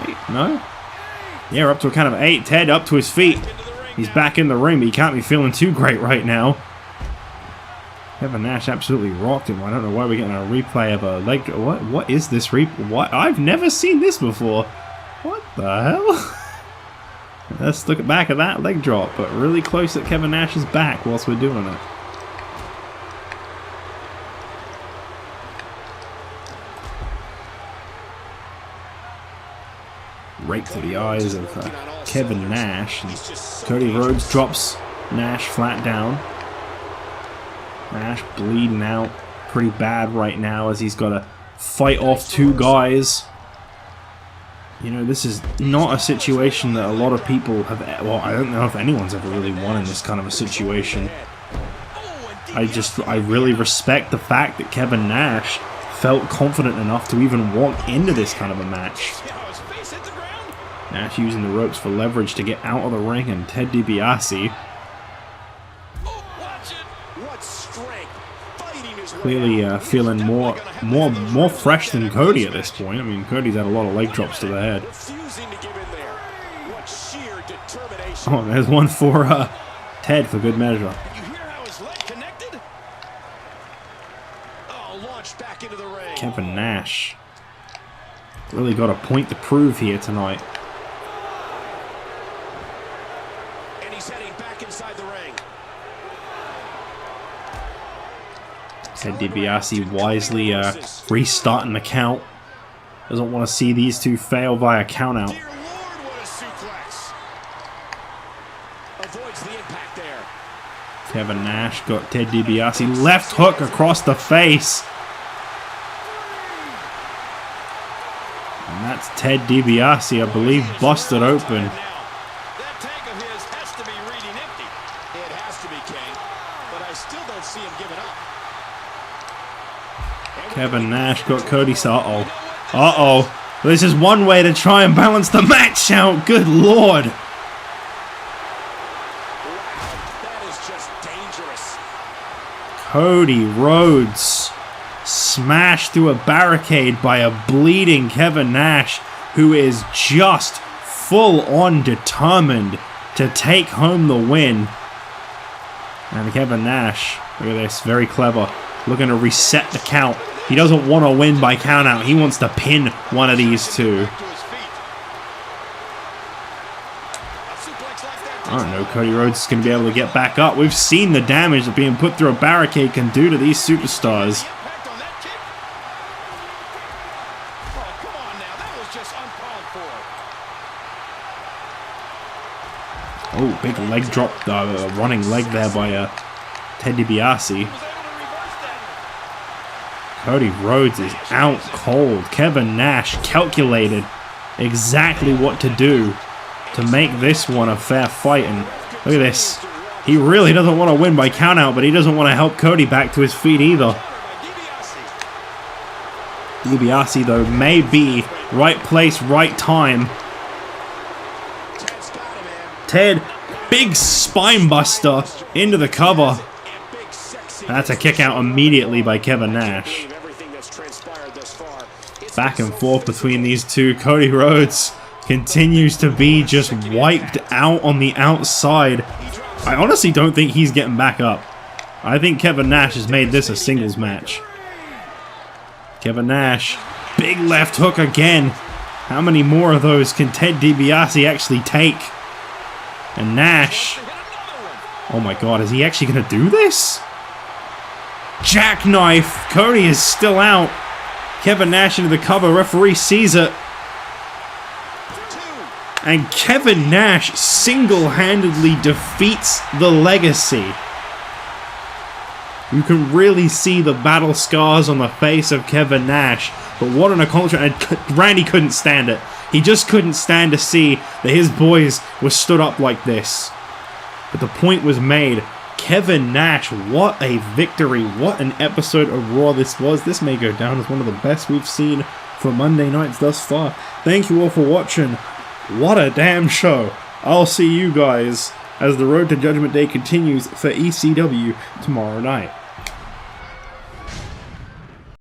Wait, no? Yeah, we're up to a count of 8. Ted up to his feet. He's back in the ring, but he can't be feeling too great right now. Kevin Nash absolutely rocked him. I don't know why we're getting a replay of a leg. What is this replay? What? I've never seen this before. What the hell? Let's look back at that leg drop, but really close at Kevin Nash's back whilst we're doing it. Right to the eyes of Kevin Nash. And Cody Rhodes drops Nash flat down. Nash bleeding out pretty bad right now as he's got to fight off two guys. You know, this is not a situation that a lot of people have... Well, I don't know if anyone's ever really won in this kind of a situation. I really respect the fact that Kevin Nash felt confident enough to even walk into this kind of a match. Nash using the ropes for leverage to get out of the ring, and Ted DiBiase clearly feeling more fresh than Cody at this point. I mean, Cody's had a lot of leg drops to the head. Oh, there's one for Ted for good measure. Kevin Nash really got a point to prove here tonight. And he's heading back inside the ring. Ted DiBiase wisely restarting the count. Doesn't want to see these two fail via countout. Dear Lord, what a suplex. Avoids the impact there. Kevin Nash got Ted DiBiase left hook across the face. And that's Ted DiBiase, I believe, busted open. That tank of his has to be reading empty. It has to be, King. But I still don't see him giving up. Kevin Nash got Cody. Uh-oh. This is one way to try and balance the match out. Good lord. That is just dangerous. Cody Rhodes smashed through a barricade by a bleeding Kevin Nash, who is just full on determined to take home the win. And Kevin Nash, look at this, very clever, looking to reset the count. He doesn't want to win by countout. He wants to pin one of these two. I don't know, Cody Rhodes is going to be able to get back up. We've seen the damage that being put through a barricade can do to these superstars. Oh, big leg drop, running leg there by Ted DiBiase. Cody Rhodes is out cold. Kevin Nash calculated exactly what to do to make this one a fair fight. And look at this. He really doesn't want to win by countout, but he doesn't want to help Cody back to his feet either. DiBiase, though, may be right place, right time. Ted, big spine buster into the cover. That's a kick out immediately by Kevin Nash. Back and forth between these two. Cody Rhodes continues to be just wiped out on the outside. I honestly don't think he's getting back up. I think Kevin Nash has made this a singles match. Kevin Nash, big left hook again. How many more of those can Ted DiBiase actually take? And Nash, oh my god, is he actually going to do this? Jackknife. Cody is still out. Kevin Nash into the cover. Referee sees it. And Kevin Nash single-handedly defeats the Legacy. You can really see the battle scars on the face of Kevin Nash. But what an accomplishment. And Randy couldn't stand it. He just couldn't stand to see that his boys were stood up like this. But the point was made. Kevin Nash, what a victory. What an episode of Raw this was. This may go down as one of the best we've seen for Monday nights thus far. Thank you all for watching. What a damn show. I'll see you guys as the road to Judgment Day continues for ECW tomorrow night.